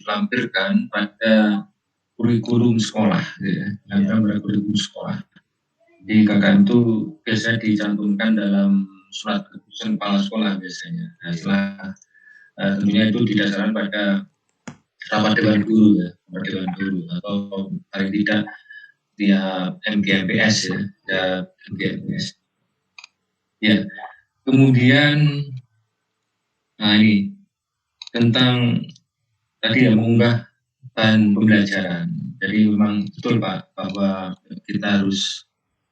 dilampirkan pada kurikulum sekolah, gitu ya. Dilampirkan pada kurikulum sekolah. Di KKN itu biasanya dicantumkan dalam surat keputusan kepala sekolah biasanya. Nah, setelah tentunya itu didasarkan pada rapat dewan guru ya, rapat dewan guru atau paling tidak tiap MGMPS ya, tiap MGMPS. Ya, kemudian nah ini tentang tadi ya mengunggah bahan pembelajaran. Jadi memang betul Pak bahwa kita harus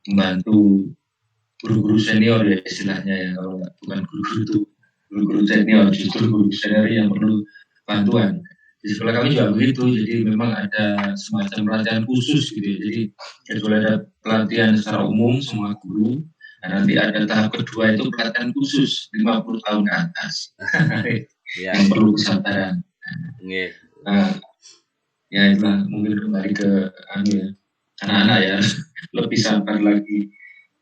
membantu guru-guru senior ya istilahnya ya, kalau bukan guru-guru itu guru-guru senior, justru guru senior yang perlu bantuan. Di sekolah kami juga begitu, jadi memang ada semacam pelatihan khusus gitu ya. Jadi kecuali ada pelatihan secara umum semua guru, nah, nanti ada tahap kedua itu pelatihan khusus 50 tahun ke atas yang perlu kesabaran. Nah, ya itulah mungkin kembali ke anak-anak ya lebih sabar lagi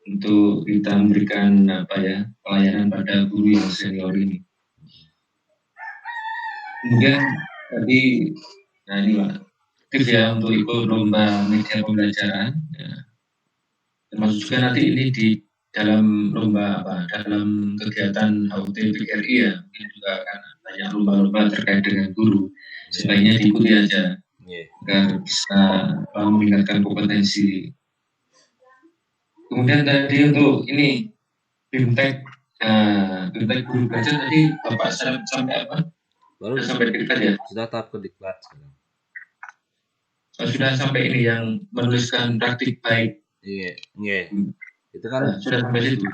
untuk kita memberikan pelayanan pada guru yang senior ini. Kemudian tadi nah ini Pak, tips ya untuk ikut lomba media pembelajaran ya. Termasuk juga nanti ini di dalam lomba dalam kegiatan HUT PGRI ya, mungkin juga akan banyak lomba-lomba terkait dengan guru. Sebaiknya diikuti aja agar bisa meningkatkan kompetensi. Kemudian tadi untuk ini BIMTEK, BIMTEK guru belajar tadi Bapak sampai apa? Baru sampai diklat ya? Sudah tahap ke diklat sekarang. Sudah sampai ini yang menuliskan praktik baik. Iya. Itu kan sudah sampai situ.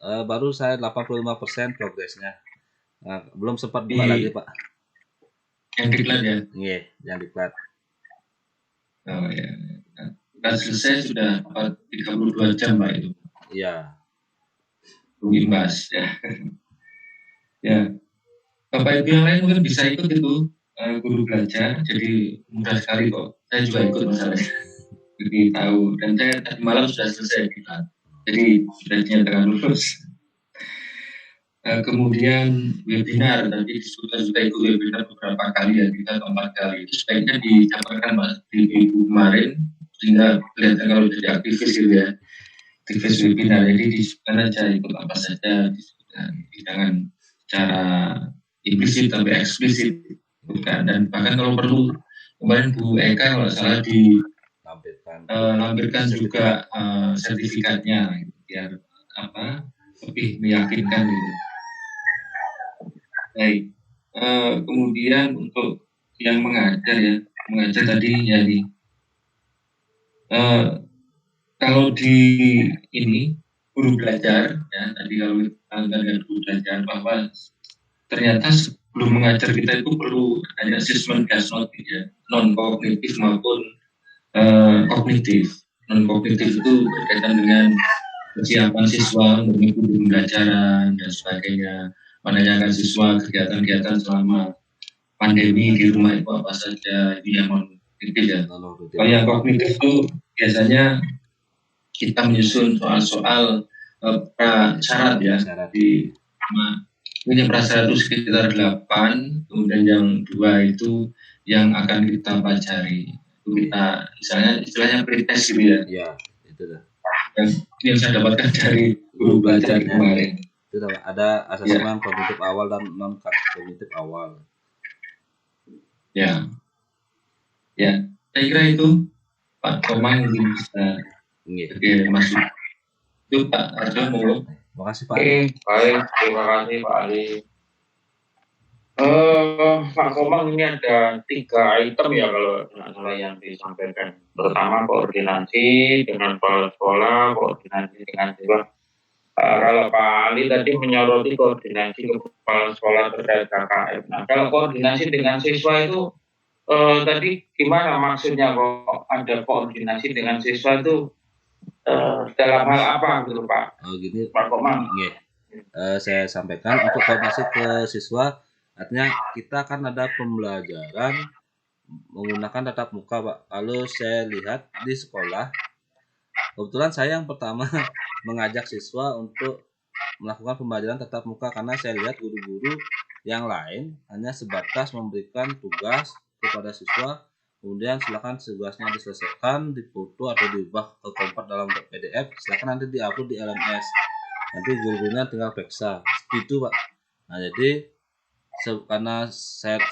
Baru saya 85% progresnya. Belum sempat buka lagi Pak. Yang diklat ya? Iya, yang diklat. Oh ya. Kita selesai sudah 32 jam Pak itu. Iya. Imbas ya. Ya. Bapak Ibu yang lain mungkin bisa ikut itu guru belajar, jadi mudah sekali kok. Saya juga ikut masalahnya. Jadi tahu, dan saya tadi malam sudah selesai kita. Jadi sudah dinyatakan lulus. Kemudian webinar, tadi disebutkan sudah ikut webinar beberapa kali ya, 3 atau 4 kali. Itu sebaiknya dicapai Mas di minggu kemarin, sehingga kelihatan kalau jadi aktivis gitu ya. Aktivis webinar, jadi disebutkan aja ikut apa saja, disebutkan. Jangan secara implisit tapi eksplisit, bukan. Dan bahkan kalau perlu, kemarin Bu Eka kalau salah lampirkan juga sertifikatnya, gitu, biar lebih meyakinkan gitu. Baik, kemudian untuk yang mengajar tadi ya nih, kalau di ini guru belajar ya, tadi kalau kita dengan guru belajar bahwa ternyata sebelum mengajar kita itu perlu ada asesmen diagnostik ya, non kognitif maupun kognitif. Non kognitif itu berkaitan dengan kesiapan siswa untuk mengikuti pembelajaran dan sebagainya, menanyakan siswa kegiatan-kegiatan selama pandemi di rumah itu apa saja, itu yang non kognitif ya. Kalau yang kognitif itu biasanya kita menyusun soal-soal prasyarat ya, di ini prasyarat itu sekitar 8, kemudian yang 2 itu yang akan kita pelajari. Itu kita istilahnya pretest gitu ya. Iya, itu dah. Yang saya dapatkan dari guru belajar kemarin. Itu ada asesmen kognitif awal dan non kognitif awal. Ya, saya kira itu Pak Komang bisa masuk. Itu Pak Arjo monggo. Terima kasih Pak. Baik, terima kasih Pak Ali. Pak Komang, ini ada 3 item ya kalau tidak salah yang disampaikan. Pertama koordinasi dengan kepala sekolah, koordinasi dengan siswa. Kalau Pak Ali tadi menyoroti koordinasi kepala sekolah terkait KKN. Nah, kalau koordinasi dengan siswa itu tadi gimana maksudnya kok ada koordinasi dengan siswa itu dalam hal apa gitu Pak? Gini Pak Komang. Saya sampaikan untuk koordinasi ke siswa, artinya kita kan ada pembelajaran menggunakan tatap muka Pak. Kalau saya lihat di sekolah, kebetulan saya yang pertama mengajak siswa untuk melakukan pembelajaran tatap muka, karena saya lihat guru-guru yang lain hanya sebatas memberikan tugas ke kepada siswa, kemudian silakan tugasnya diselesaikan, dipoto atau diubah ke kompat dalam PDF, silakan nanti diupload di LMS. Nanti guru-gurunya tinggal periksa. Seperti itu, Pak. Nah, jadi karena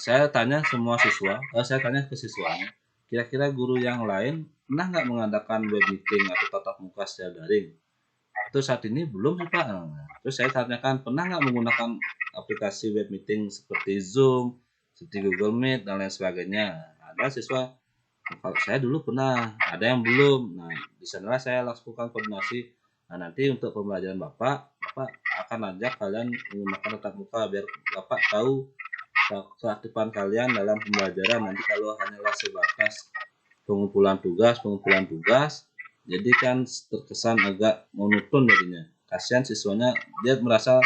saya tanya semua siswa, saya tanya ke siswanya, kira-kira guru yang lain pernah nggak mengadakan web meeting atau tatap muka secara daring? Itu saat ini belum sih, Pak. Nah, terus saya tanyakan, pernah nggak menggunakan aplikasi web meeting seperti Zoom, seperti Google Meet, dan lain sebagainya? Ada siswa, kalau saya dulu pernah, ada yang belum. Nah, di sanalah saya lakukan koordinasi. Nah, nanti untuk pembelajaran Bapak akan ajak kalian menggunakan tatap muka biar Bapak tahu keaktifan kalian dalam pembelajaran. Nanti kalau hanyalah sebatas pengumpulan tugas, jadi kan terkesan agak monoton jadinya. Kasihan siswanya, dia merasa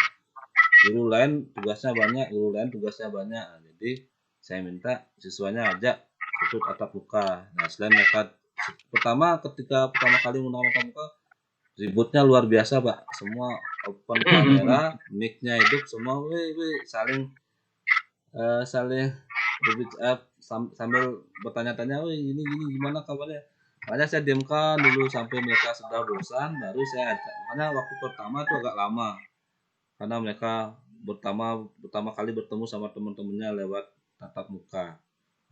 guru lain tugasnya banyak. Nah, jadi saya minta siswanya ajak ikut tatap muka. Nah, selain mereka ketika pertama kali menggunakan tatap muka, ributnya luar biasa, Pak. Semua open kamera, mic-nya hidup, semua saling berbicara sambil bertanya-tanya, ini gimana kabarnya? Makanya saya diamkan dulu sampai mereka sudah bosan, baru saya ajak. Makanya waktu pertama itu agak lama, karena mereka pertama kali bertemu sama teman-temannya lewat tatap muka.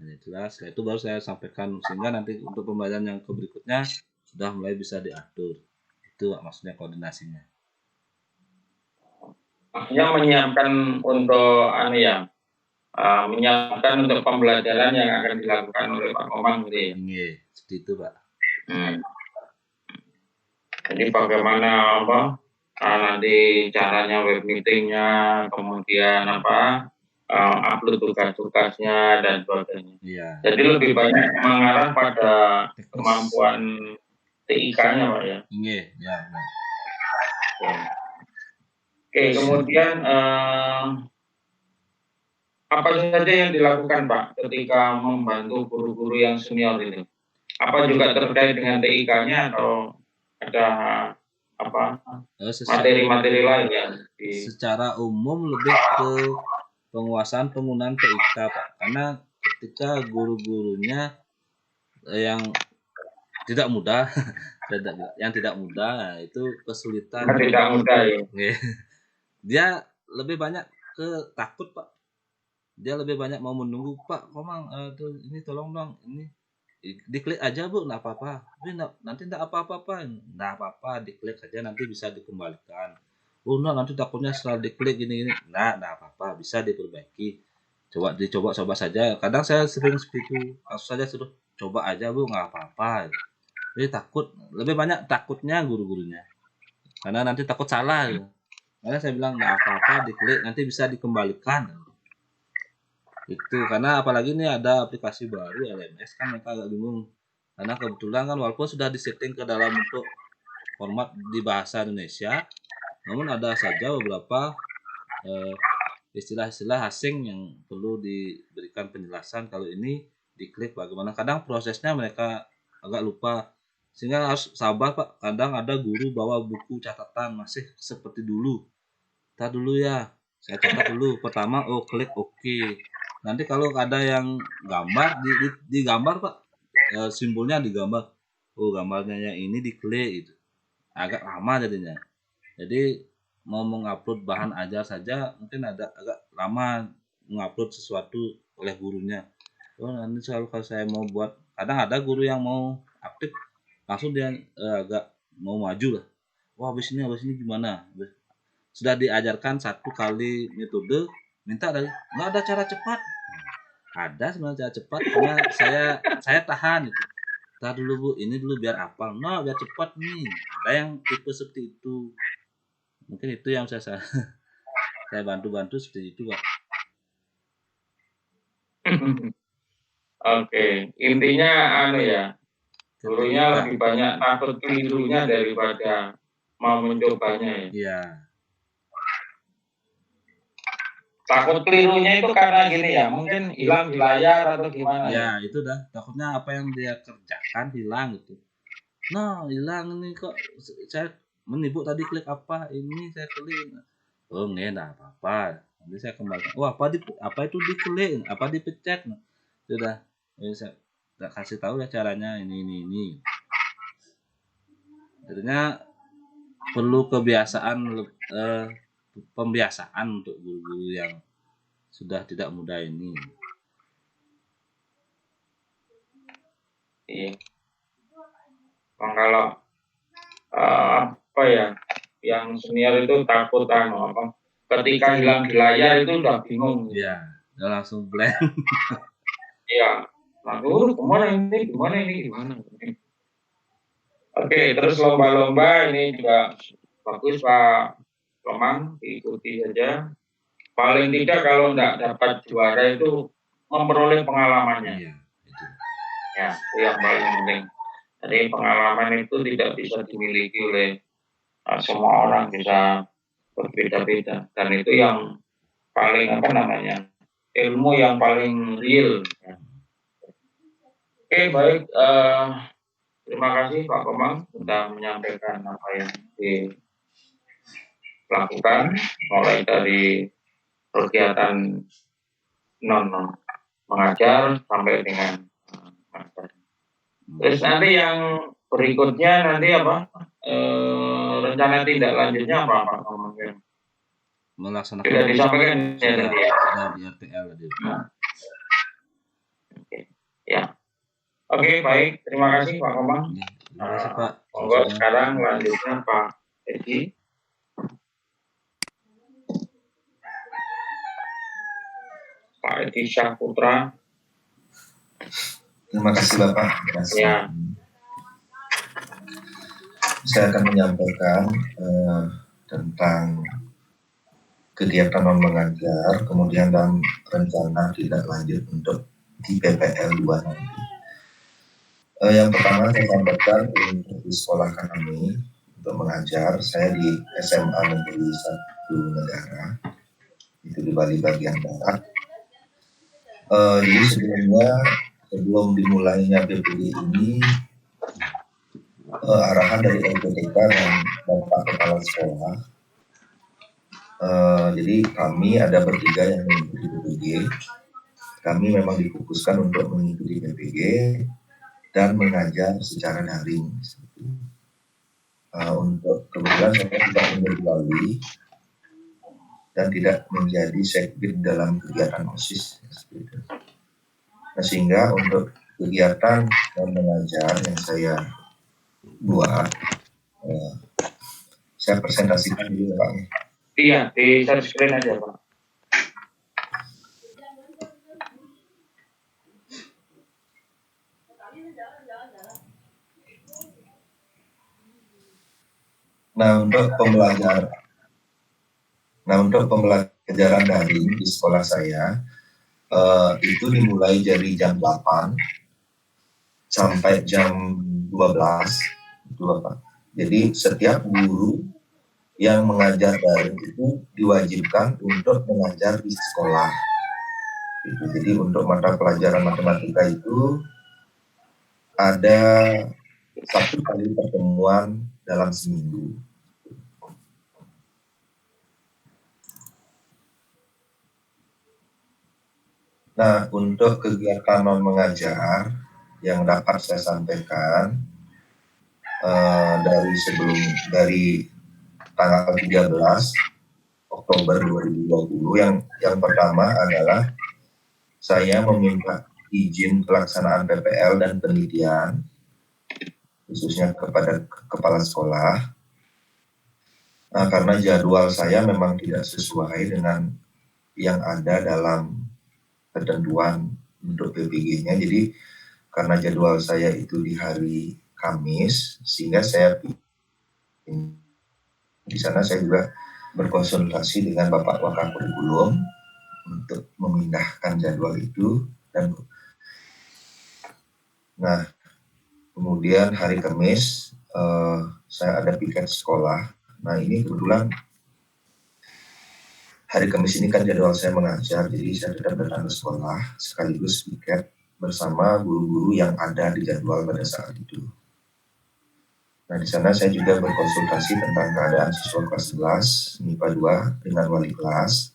Nah, jelas. Setelah itu baru saya sampaikan, sehingga nanti untuk pembelajaran yang berikutnya sudah mulai bisa diatur. Itu maksudnya koordinasinya. Maksudnya menyiapkan untuk menyiapkan untuk pembelajaran yang akan dilakukan oleh Pak Komang gitu ya. Iya, seperti itu, Pak. Jadi bagaimana nanti caranya web meetingnya, kemudian upload tugas-tugasnya dan sebagainya. Iya. Jadi lebih banyak mengarah pada kemampuan TIK-nya, Pak ya. Iya, ya. Oke, kemudian apa saja yang dilakukan, Pak, ketika membantu guru-guru yang senior itu? Apa juga terkait dengan TIK-nya atau ada materi-materi lain ya? Secara umum lebih ke penguasaan penggunaan TIK, Pak. Karena ketika guru-gurunya yang tidak mudah, itu kesulitan. Tidak mudah ya. Dia lebih banyak ke takut, Pak. Dia lebih banyak mau menunggu, Pak Komang, ini tolong dong, ini diklik aja Bu, nggak apa-apa. Nanti nggak apa-apa, nggak apa-apa, diklik aja nanti bisa dikembalikan. Oh no, nanti takutnya setelah diklik gini, nggak apa-apa, bisa diperbaiki. Coba saja. Kadang saya sering seperti itu, langsung saja suruh coba aja Bu, nggak apa-apa. Jadi lebih banyak takutnya guru-gurunya, karena nanti takut salah. Makanya saya bilang nggak apa-apa, diklik nanti bisa dikembalikan. Itu karena apalagi ini ada aplikasi baru LMS, kan mereka agak bingung karena kebetulan kan walaupun sudah disetting ke dalam bentuk format di bahasa Indonesia, namun ada saja beberapa istilah-istilah asing yang perlu diberikan penjelasan. Kalau ini diklik bagaimana, kadang prosesnya mereka agak lupa, sehingga harus sabar, Pak. Kadang ada guru bawa buku catatan masih seperti dulu. Tar dulu ya, saya catat dulu. Pertama klik oke. Nanti kalau ada yang gambar digambar, Pak, simbolnya digambar. Gambarnya yang ini diklik itu. Agak lama jadinya. Jadi mau mengupload bahan ajar saja mungkin agak lama mengupload sesuatu oleh gurunya. Nanti kalau saya mau buat, kadang ada guru yang mau aktif langsung dia agak mau maju lah. Habis ini gimana? Sudah diajarkan satu kali metode, minta nggak ada cara cepat. Ada sebenarnya cara cepat, cuma saya tahan itu. Tar dulu Bu, ini dulu biar hafal. Biar cepat nih. Ada yang tipe seperti itu. Mungkin itu yang saya bantu seperti itu, Pak. Oke, intinya gurunya lebih banyak takut kelirunya daripada mau mencobanya ya. Iya. Takut kelirunya itu karena gini ya, mungkin hilang di layar atau gimana ya? Itu dah, takutnya apa yang dia kerjakan hilang gitu. Hilang ini kok, saya menipu tadi klik apa, ini saya klik. Enggak apa-apa. Nanti saya kembali. Apa itu diklik, apa dipencet. Sudah, saya tak kasih tahu ya caranya ini. Artinya perlu pembiasaan untuk guru-guru yang sudah tidak muda ini. Iya. Kalau apa ya, yang senior itu takut ketika hilang di layar itu udah bingung. Iya, udah langsung blank. Iya. Lalu gimana ini? Oke, terus lomba-lomba ini juga bagus Pak Komang, diikuti saja. Paling tidak kalau nggak dapat juara itu memperoleh pengalamannya. Iya, itu. Ya, itu yang paling penting. Jadi pengalaman itu tidak bisa dimiliki oleh semua orang, bisa berbeda-beda. Dan itu yang paling ilmu yang paling real. Oke, baik. Terima kasih Pak Komang sudah menyampaikan apa yang dilakukan mulai dari kegiatan non mengajar sampai dengan mengajar. Terus nanti yang berikutnya nanti apa? Rencana tindak lanjutnya apa Pak Komang? Melaksanakan Sudah disampaikan ya nanti ya. Sudah di RTL tadi. Oke. Ya. Oke, baik. Terima kasih Pak Komang. Terima kasih Pak. Monggo sekarang lanjutnya Pak Edi. Pak Edi Syahputra. Terima kasih Bapak. Terima kasih. Ya. Saya akan menyampaikan tentang kegiatan non mengajar, kemudian dan rencana tindak lanjut untuk di PPL 2 nanti. Yang pertama saya sampaikan untuk di sekolah kami untuk mengajar, saya di SMA Negeri 1 Negara, itu di Bali bagian barat. Jadi sebelum dimulainya PPD ini, arahan dari LPTK dan Bapak Kepala Sekolah, jadi kami ada bertiga yang mengikuti PPG. Kami memang difokuskan untuk mengikuti PPG dan mengajar secara daring. Untuk kebetulan saya tidak menjadi wali dan tidak menjadi sekbid dalam kegiatan OSIS. Nah, sehingga untuk kegiatan dan mengajar yang saya buat, saya presentasikan dulu Pak. Iya, di share screen aja Pak. Nah, untuk pembelajaran daring di sekolah saya, itu dimulai dari jam 8 sampai jam 12, itu Bapak. Jadi setiap guru yang mengajar daring itu diwajibkan untuk mengajar di sekolah. Jadi untuk mata pelajaran matematika itu ada 1 kali pertemuan dalam seminggu. Nah, untuk kegiatan non mengajar yang dapat saya sampaikan dari tanggal 13 Oktober 2020 yang pertama adalah saya meminta izin pelaksanaan PPL dan penelitian khususnya kepada kepala sekolah. Nah, karena jadwal saya memang tidak sesuai dengan yang ada dalam ketentuan untuk PPG-nya, jadi karena jadwal saya itu di hari Kamis, sehingga saya di sana saya juga berkonsultasi dengan Bapak Wakakurikulum untuk memindahkan jadwal itu. Nah, kemudian hari Kamis saya ada piket sekolah. Nah, ini kebetulan hari Kamis ini kan jadwal saya mengajar, jadi saya tetap datang ke sekolah sekaligus piket bersama guru-guru yang ada di jadwal pada saat itu. Nah, di sana saya juga berkonsultasi tentang keadaan siswa kelas 11 MIPA 2 dengan wali kelas.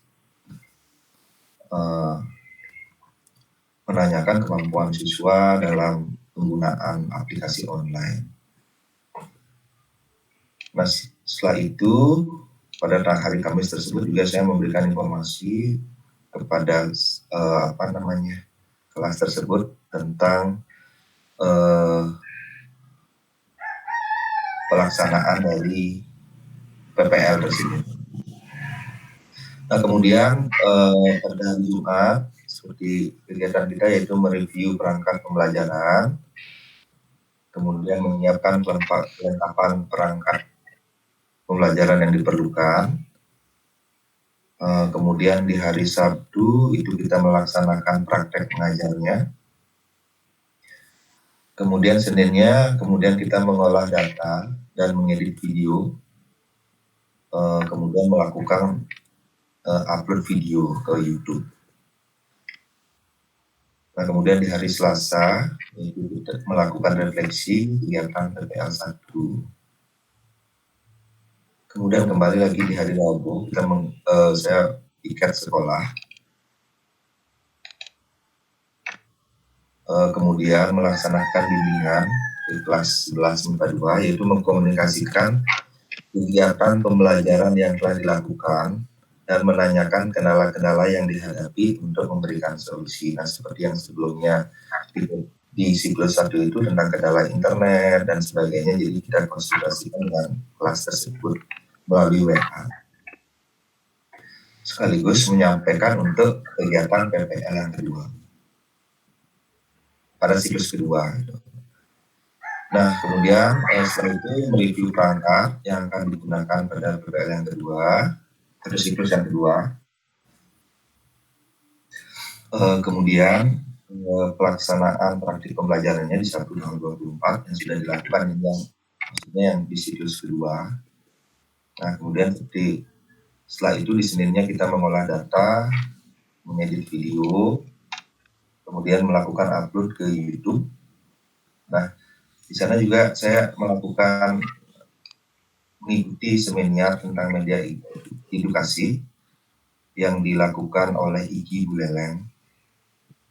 menanyakan kemampuan siswa dalam penggunaan aplikasi online. Nah, setelah itu pada hari Kamis tersebut juga saya memberikan informasi kepada kelas tersebut tentang pelaksanaan dari PPL tersebut. Nah, kemudian pada hari Jumat seperti kegiatan kita yaitu mereview perangkat pembelajaran, kemudian menyiapkan kelengkapan perangkat pembelajaran yang diperlukan. Kemudian di hari Sabtu itu kita melaksanakan praktek mengajarnya. Kemudian Seninnya, kita mengolah data dan mengedit video, kemudian melakukan upload video ke YouTube. Nah, kemudian di hari Selasa itu kita melakukan refleksi kegiatan PPL 1. Kemudian kembali lagi di hari Rabu saya ikat sekolah. Kemudian melaksanakan bimbingan di kelas 11 MIPA 2, yaitu mengkomunikasikan kegiatan pembelajaran yang telah dilakukan dan menanyakan kendala-kendala yang dihadapi untuk memberikan solusi. Nah, seperti yang sebelumnya di siklus 1 itu tentang kendala internet dan sebagainya, jadi kita konsultasikan dengan kelas tersebut melalui WA. Sekaligus menyampaikan untuk kegiatan PPL yang kedua pada siklus kedua. Nah, kemudian setelah itu mereview perangkat yang akan digunakan pada PPL yang kedua, pada siklus yang kedua. Kemudian pelaksanaan praktik pembelajarannya di 1 tahun 2024 yang sudah dilakukan, maksudnya yang di siklus kedua. Nah, kemudian setelah itu di Seninnya kita mengolah data, mengedit video, kemudian melakukan upload ke YouTube. Nah, di sana juga saya mengikuti seminar tentang media edukasi yang dilakukan oleh Iki Buleleng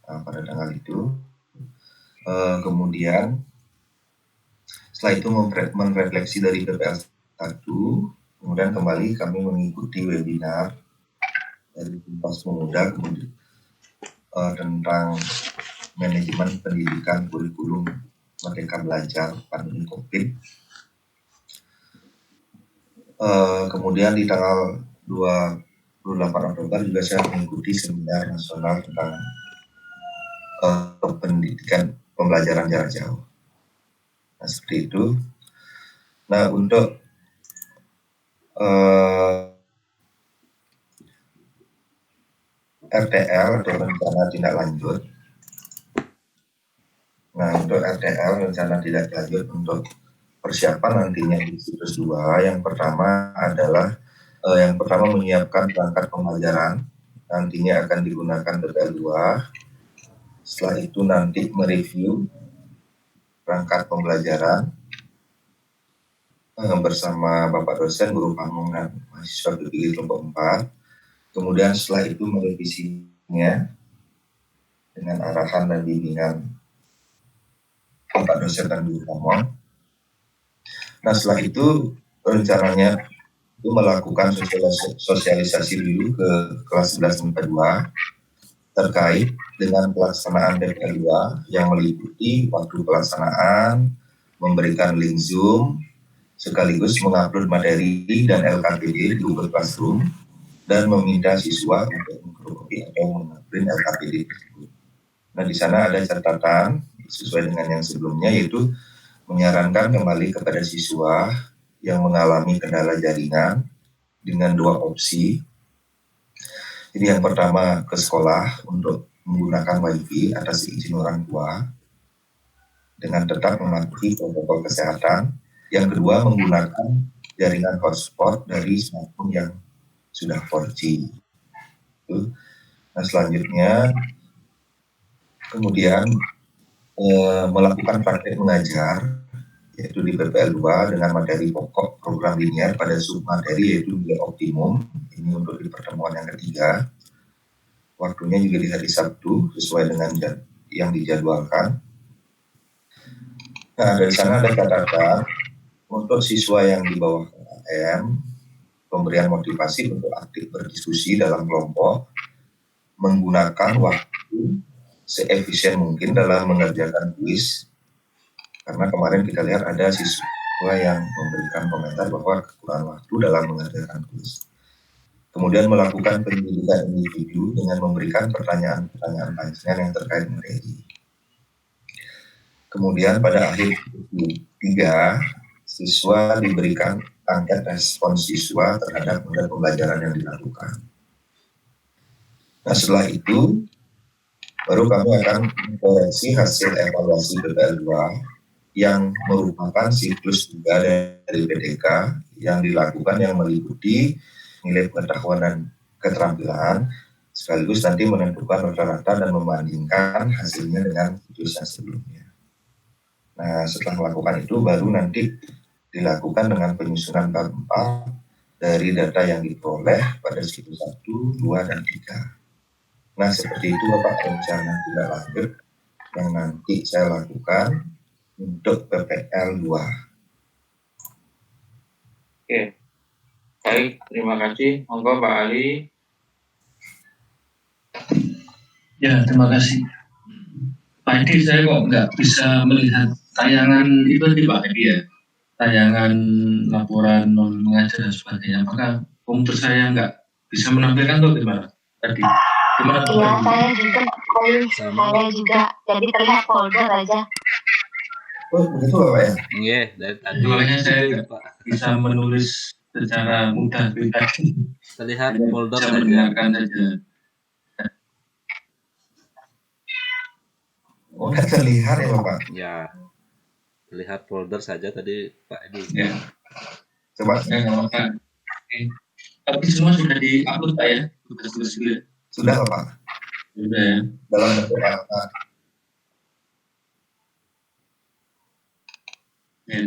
pada tanggal itu. Kemudian setelah itu merefleksi dari PPL 1, kemudian kembali kami mengikuti webinar dari Kompas Pemuda tentang manajemen pendidikan kurikulum Merdeka Belajar pandemi COVID. Kemudian di tanggal 28 Oktober juga saya mengikuti seminar nasional tentang pendidikan pembelajaran jarak jauh. Nah, seperti itu. Nah, untuk RTL atau rencana tindak lanjut. Nah, untuk RTL rencana tindak lanjut untuk persiapan nantinya di siklus 2, yang pertama adalah menyiapkan perangkat pembelajaran nantinya akan digunakan PPL 2. Setelah itu nanti mereview perangkat pembelajaran bersama Bapak dosen, guru pamong dan mahasiswa PPI kelompok 4. Kemudian setelah itu merevisinya dengan arahan dan bimbingan Bapak dosen dan guru pamong. Nah, setelah itu rencananya itu melakukan sosialisasi dulu ke kelas 11 MIPA 2 terkait dengan pelaksanaan PPL 2 yang meliputi waktu pelaksanaan, memberikan link Zoom, sekaligus mengupload materi dan LKPD di Google Classroom, dan meminta siswa untuk mengfotokopi atau mengambil LKPD tersebut. Nah, di sana ada catatan sesuai dengan yang sebelumnya, yaitu menyarankan kembali kepada siswa yang mengalami kendala jaringan dengan 2 opsi. Jadi yang pertama ke sekolah untuk menggunakan WiFi atas izin orang tua dengan tetap mematuhi protokol kesehatan. Yang kedua menggunakan jaringan hotspot dari smartphone yang sudah 4G. Nah, selanjutnya kemudian melakukan praktek mengajar yaitu di PPL 2 dengan materi pokok program linear pada submateri yaitu nilai optimum. Ini untuk di pertemuan yang ketiga. Waktunya juga di hari Sabtu sesuai dengan yang dijadwalkan. Nah, dari sana ada catatan untuk siswa yang di bawah KKM, pemberian motivasi untuk aktif berdiskusi dalam kelompok, menggunakan waktu seefisien mungkin dalam mengerjakan kuis. Karena kemarin kita lihat ada siswa yang memberikan komentar bahwa kekurangan waktu dalam mengerjakan kuis. Kemudian melakukan penyelidikan individu dengan memberikan pertanyaan-pertanyaan panjang yang terkait materi. Kemudian pada akhir 3, siswa diberikan angket respon siswa terhadap model pembelajaran yang dilakukan. Nah, setelah itu baru kami akan mengkoreksi hasil evaluasi PPL 2 yang merupakan siklus 3 dari PDK yang dilakukan yang meliputi nilai pengetahuan dan keterampilan, sekaligus nanti menentukan rata-rata dan membandingkan hasilnya dengan siklus yang sebelumnya. Nah, setelah melakukan itu baru nanti dilakukan dengan penyusunan bab 4 dari data yang diperoleh pada siklus 1, 2, dan 3. Nah, seperti itu Bapak rencana tindak lanjut yang nanti saya lakukan untuk PPL 2. Oke, baik, terima kasih. Monggo Pak Ali. Ya, terima kasih. Pak Edi, saya kok nggak bisa melihat tayangan itu tadi Pak Edi ya, tayangan laporan non mengajar dan sebagainya. Apakah komputer saya nggak bisa menampilkan tuh gimana tadi? Gimana Pak? Iya, saya juga. Jadi terlihat folder aja. Oh, begitu Bapak ya? Iya, dari tadi Soalnya saya nggak Pak bisa menulis secara mudah tadi. terlihat folder Bisa saja. mendengarkan saja. Oh, nggak terlihat ya Bapak? Ya, terlihat folder saja tadi Pak Edi. Ya, Coba saya nggak apa-apa. Oke. Tapi semua sudah di-upload Pak ya, tugas-tugas itu ya. sudah Bapak? Sudah ya. Dalam bentuk apa? Ya.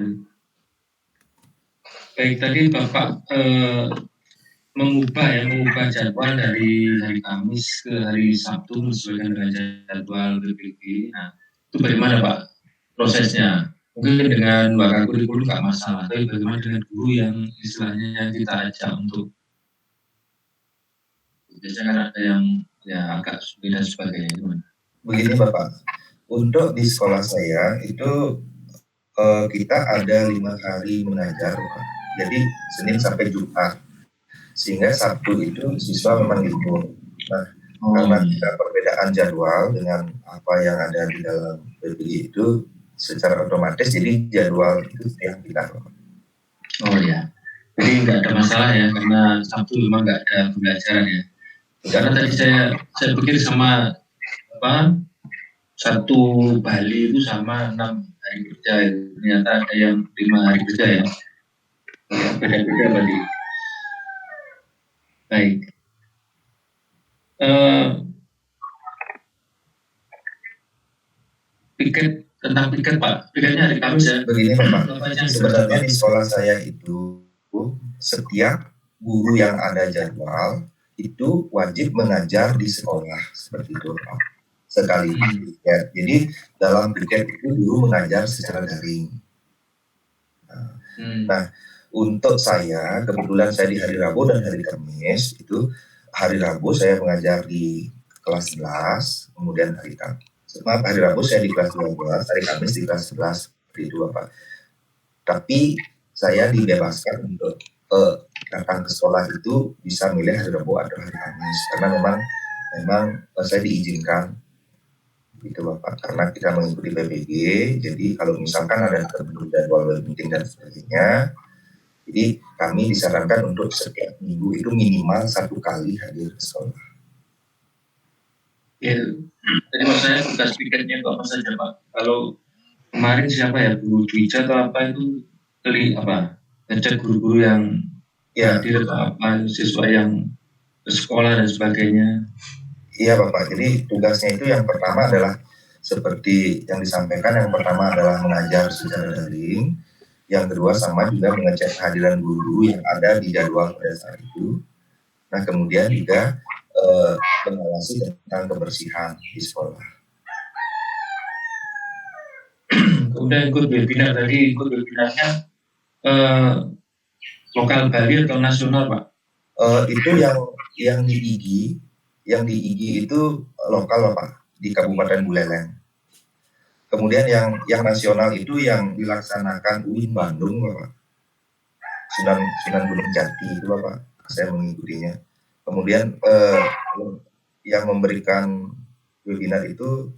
Baik, tadi Bapak mengubah jadwal dari hari Kamis ke hari Sabtu menyesuaikan dengan jadwal PPG. Nah, itu bagaimana Pak prosesnya? Mungkin dengan bakal kurikulum nggak masalah, tapi bagaimana dengan guru yang istilahnya kita ajak untuk biasanya kan ada yang ya agak sulit dan sebagainya. Gimana? Begini Bapak, untuk di sekolah saya itu kita ada 5 hari mengajar Bapak. Jadi Senin sampai Jumat, sehingga Sabtu itu siswa memang libur. Nah, karena kita perbedaan jadwal dengan apa yang ada di dalam PPG itu secara otomatis, jadi jadwal itu yang kita. Oh ya, jadi nggak ada masalah ya, karena Sabtu memang nggak ada pembelajaran ya. Karena tadi saya pikir sama apa 1 Bali itu sama 6 hari kerja, ternyata ada yang 5 hari kerja ya. Ya, beda-beda berarti. Baik. Tentang piket Pak, piketnya hari Kamis ya. Begini Bapak, sebenarnya di sekolah saya itu setiap guru yang ada jadwal itu wajib mengajar di sekolah, seperti itu Pak. Sekali piket. Jadi dalam piket itu guru mengajar secara daring. Nah, untuk saya, kebetulan saya di hari Rabu dan hari Kamis, itu hari Rabu saya mengajar di kelas 11, kemudian hari Rabu saya di kelas 12, hari Kamis di kelas 11, seperti itu Bapak. Tapi saya dibebaskan untuk datang ke sekolah itu bisa milih hari Rabu atau hari Kamis, karena memang saya diizinkan gitu Bapak, karena kita mengikuti PPG. Jadi kalau misalkan ada terbentuk jadwal meeting dan sebagainya, jadi kami disarankan untuk setiap minggu itu minimal 1 kali hadir ke sekolah. Ya, jadi maksudnya tugas piketnya itu apa saja Pak? Kalau kemarin siapa ya, guru Dwija atau apa itu ngecek guru-guru yang hadir atau apa, siswa yang ke sekolah dan sebagainya. Iya Bapak, jadi tugasnya itu yang pertama adalah seperti yang disampaikan, yang pertama adalah mengajar secara daring, yang kedua sama juga mengecek kehadiran guru-guru yang ada di jadwal pada saat itu. Nah, kemudian juga mengawasi tentang kebersihan di sekolah. kemudian ikut webinarnya lokal Bali atau nasional, Pak? Itu yang di IG itu lokal Pak, di Kabupaten Buleleng. Kemudian yang nasional itu yang dilaksanakan UIN Bandung Bapak, Sunan Gunung Jati itu Bapak, saya mengikutinya. Kemudian yang memberikan webinar itu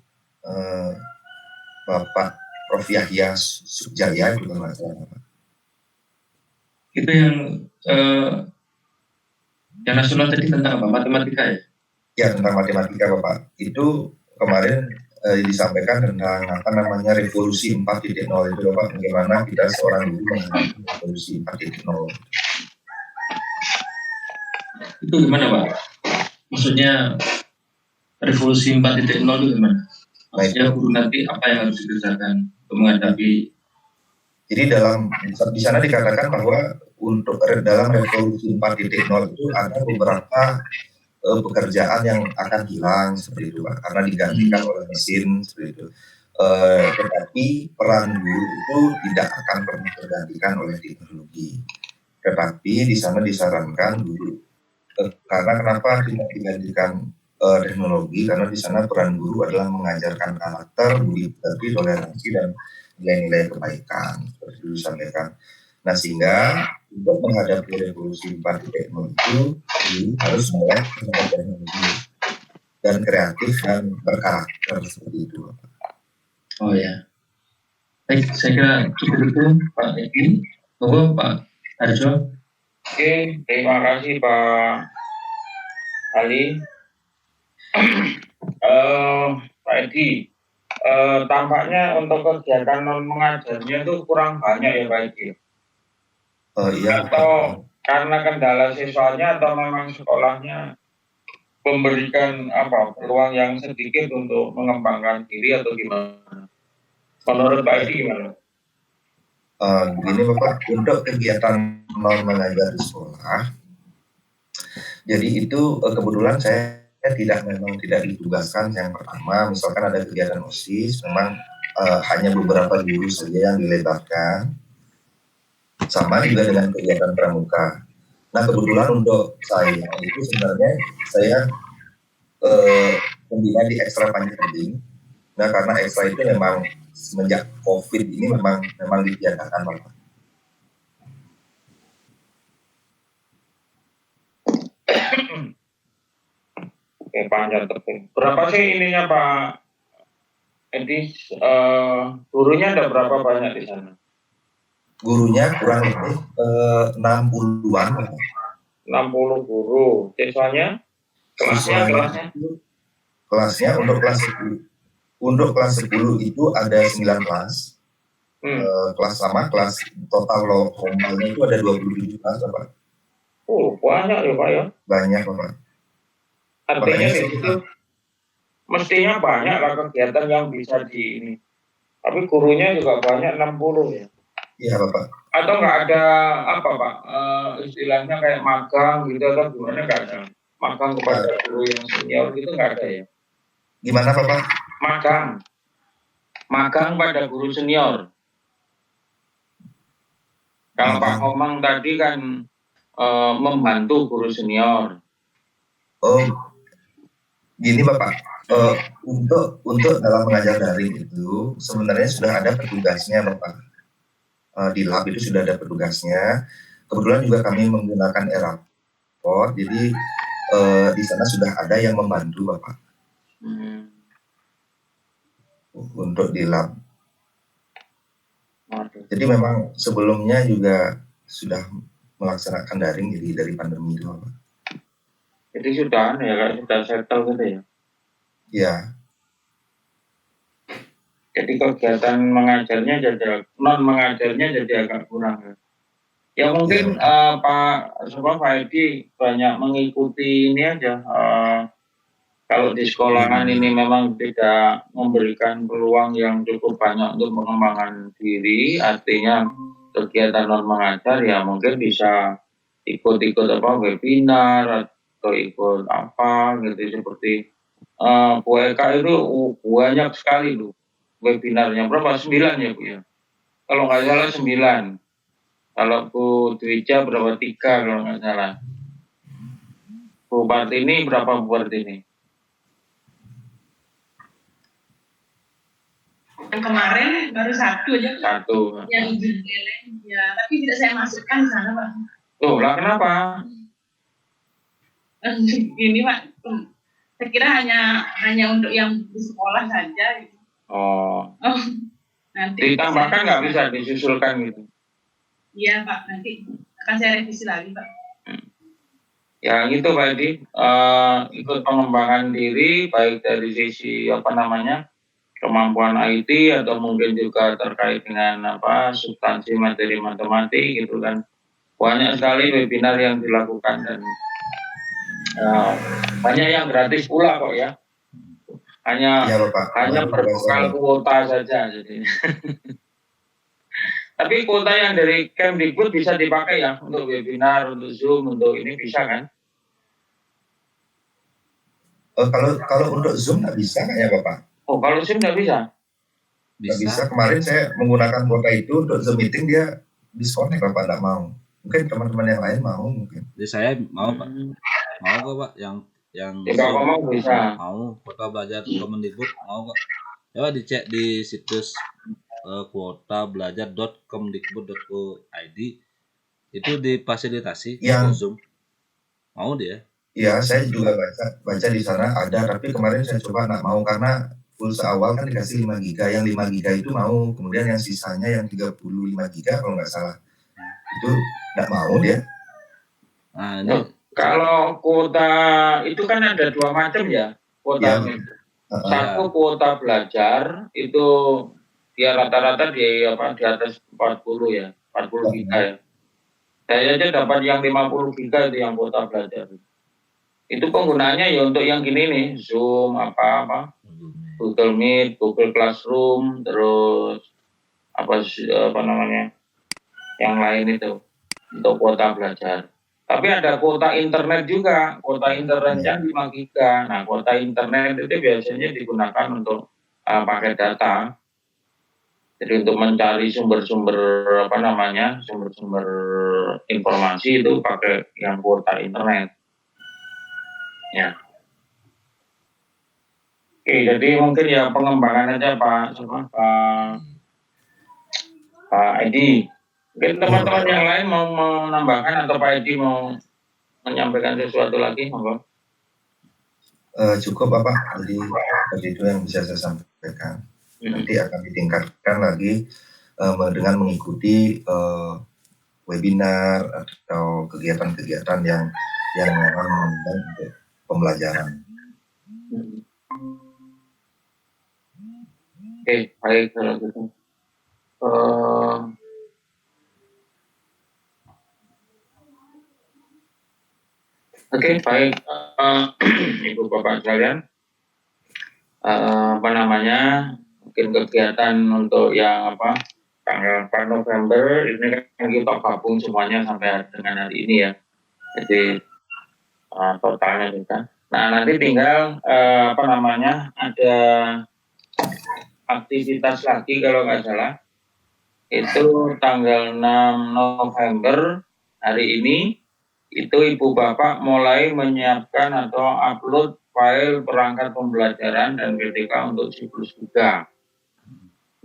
Bapak Prof. Yahya Sukjaya itu Bapak. Itu yang nasional tadi tentang apa? Matematika ya? Ya, tentang matematika Bapak. Itu kemarin disampaikan tentang apa namanya revolusi 4.0 itu Bapak, bagaimana kita seorang guru menghadapi revolusi 4.0. Itu gimana Pak? Maksudnya revolusi 4.0 itu gimana? Maksudnya guru nanti apa yang harus dikerjakan untuk menghadapi? Jadi di sana dikatakan bahwa untuk dalam revolusi 4.0 itu ada beberapa pekerjaan yang akan hilang seperti itu Pak, karena digantikan oleh mesin seperti itu. Tetapi peran guru itu tidak akan pernah tergantikan oleh teknologi. Tetapi di sana disarankan guru, karena kenapa tidak digantikan teknologi, karena di sana peran guru adalah mengajarkan karakter, budi pekerti, toleransi, dan nilai-nilai kebaikan seperti itu disampaikan. Nah, sehingga untuk menghadapi revolusi 4.0 itu harus melek teknologi dan kreatif dan berkarakter seperti itu. Oh ya, baik, saya kira cukup itu Pak Edi. Monggo Pak Harjo. Oke, terima kasih Pak Ali. Pak Edi, tampaknya untuk kegiatan non mengajarnya itu kurang banyak ya Pak Edi. Iya. Atau karena kendala siswanya atau memang sekolahnya memberikan peluang yang sedikit untuk mengembangkan diri atau gimana? Menurut Pak Edi gimana? Begini Bapak, untuk kegiatan non mengajar di sekolah, jadi itu kebetulan saya memang tidak ditugaskan yang pertama, misalkan ada kegiatan OSIS, memang hanya beberapa guru saja yang dilebatkan. Sama juga dengan kegiatan pramuka. Nah, kebetulan untuk saya itu sebenarnya saya pembina di Ekstra Panjang. Nah, karena Ekstra itu memang semenjak COVID ini memang ditiadakan Bapak. Oke, panjang terus. Berapa sih ininya Pak Edi? Gurunya ada berapa banyak di sana? Gurunya kurang lebih 60-an. 60 guru. Siswanya? Kelasnya? Kelasnya untuk kelas 10 itu ada 9 kelas. Kelas sama, kelas total normalnya itu ada 27 kelas Bapak. Oh, banyak ya Pak ya? Banyak Bapak. Artinya di situ mestinya banyak lah kegiatan yang bisa di ini. Tapi gurunya juga banyak 60 ya. Iya Bapak. Atau nggak ada Pak, istilahnya kayak magang gitu atau gimana, nggak ada? Magang kepada guru yang senior gitu nggak ada ya? Gimana Bapak? Magang pada guru senior. Kalau Pak Komang tadi kan membantu guru senior. Oh, gini Bapak, untuk dalam mengajar daring itu sebenarnya sudah ada petugasnya Bapak. Di lab itu sudah ada petugasnya. Kebetulan juga kami menggunakan e-raport, jadi di sana sudah ada yang membantu Bapak untuk di lab. Jadi memang sebelumnya juga sudah melaksanakan daring jadi dari pandemi itu Bapak. Jadi sudah settle gitu ya? Ya. Jadi kegiatan mengajarnya non mengajarnya jadi agak kurang. Ya mungkin Pak Edi banyak mengikuti ini aja. Kalau di sekolahan ini memang tidak memberikan peluang yang cukup banyak untuk mengembangkan diri, artinya kegiatan non mengajar ya mungkin bisa ikut webinar atau ikut gitu seperti PUEK itu banyak sekali loh webinarnya berapa? 9 ya Bu ya? Kalau nggak salah 9. Kalau Bu Dwija berapa? 3 kalau nggak salah. Bu Partini berapa Bu Partini? Yang kemarin baru 1 aja. 1. Yang izin geleng, ya, tapi tidak saya masukkan di sana Pak. Tuh lah kenapa? Ini Pak, saya kira hanya untuk yang di sekolah saja. Gitu. Oh. Nanti Ditambahkan nggak bisa disusulkan gitu? Iya Pak, nanti akan saya revisi lagi Pak. Ya gitu Pak Edi, ikut pengembangan diri baik dari sisi kemampuan IT atau mungkin juga terkait dengan substansi materi matematik gitu kan. Banyak sekali webinar yang dilakukan dan banyak yang gratis pula kok ya. Hanya berbekal kuota saja jadi. Tapi kuota yang dari Kemdikbud bisa dipakai ya untuk webinar, untuk Zoom, untuk ini bisa kan? Kalau untuk Zoom nggak bisa nggak ya Bapak? Oh kalau Zoom nggak bisa? Nggak bisa. Kemarin saya menggunakan kuota itu untuk Zoom meeting, dia disconnect Bapak, nggak mau. Mungkin teman-teman yang lain mau mungkin. Jadi saya mau Pak, mau kok Pak yang Kalau mau bisa. Mau kuota belajar Kemdikbud mau kok. Coba dicek di situs kuotabelajar.kemdikbud.go.id itu difasilitasi yang Zoom. Mau dia? Ya, saya juga baca di sana ada, tapi kemarin saya coba nggak mau karena pulsa awal kan dikasih 5 giga, yang 5 giga itu mau, kemudian yang sisanya yang 35 giga kalau nggak salah itu nggak mau dia. Nah, ini kalau kuota itu kan ada 2 macam ya kuota. Satu kuota belajar itu ya rata-rata di atas 40 ya, 40 giga ya. Saya aja dapat yang 50 giga itu yang kuota belajar. Itu penggunaannya ya untuk yang gini nih, Zoom Google Meet, Google Classroom, terus yang lain itu untuk kuota belajar. Tapi ada kuota internet juga, kuota internetnya 5 giga. Nah, kuota internet itu biasanya digunakan untuk paket data. Jadi untuk mencari sumber-sumber sumber-sumber informasi itu pakai yang kuota internet. Ya. Oke, jadi mungkin ya pengembangan aja Pak Edi. Mungkin teman-teman yang lain mau menambahkan atau Pak Edi mau menyampaikan sesuatu lagi, monggo. Cukup Bapak, jadi seperti itu yang bisa saya sampaikan. Nanti akan ditingkatkan lagi dengan mengikuti webinar atau kegiatan-kegiatan yang memang untuk pembelajaran. Oke, baik kalau gitu. Oke, baik Ibu Bapak sekalian. Mungkin kegiatan untuk yang tanggal 4 November ini kan kita gabung semuanya sampai dengan hari ini ya. Jadi totalnya juga. Nah, nanti tinggal ada aktivitas lagi kalau nggak salah. Itu tanggal 6 November hari ini itu Ibu Bapak mulai menyiapkan atau upload file perangkat pembelajaran dan PTK untuk siklus 3.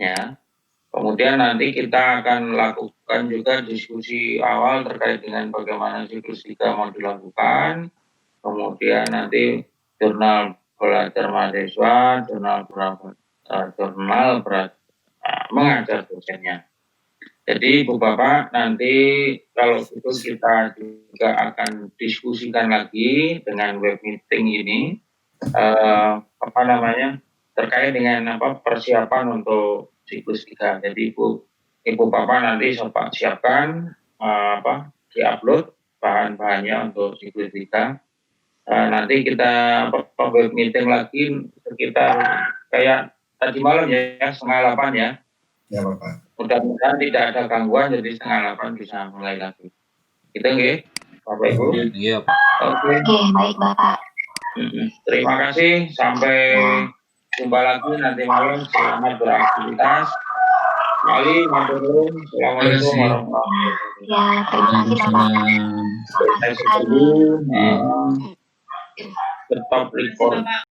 Ya. Kemudian nanti kita akan lakukan juga diskusi awal terkait dengan bagaimana siklus 3 mau dilakukan. Kemudian nanti jurnal belajar mahasiswa, jurnal mengajar dosennya. Jadi Ibu Bapak nanti kalau itu kita juga akan diskusikan lagi dengan web meeting ini terkait dengan persiapan untuk siklus 3. Jadi Ibu Bapak nanti siapkan di-upload bahan-bahannya untuk siklus 3. Nanti kita web meeting lagi sekitar kayak tadi malam ya, 7:30 ya. Ya Bapak. Mudah-mudahan tidak ada gangguan, jadi 7:30 bisa mulai lagi. Gitu nggih, Bapak Ibu? Iya Pak. Oke. Oke, baik Bapak. Terima kasih, sampai Jumpa lagi nanti malam. Selamat beraktivitas. Mari, matur nuwun. Assalamualaikum Terima kasih. warahmatullahi wabarakatuh. Ya, terima kasih Bapak. Waalaikumsalam. Terima Saya kasih sekali. sebelum stop Terima kasih record. Bapak.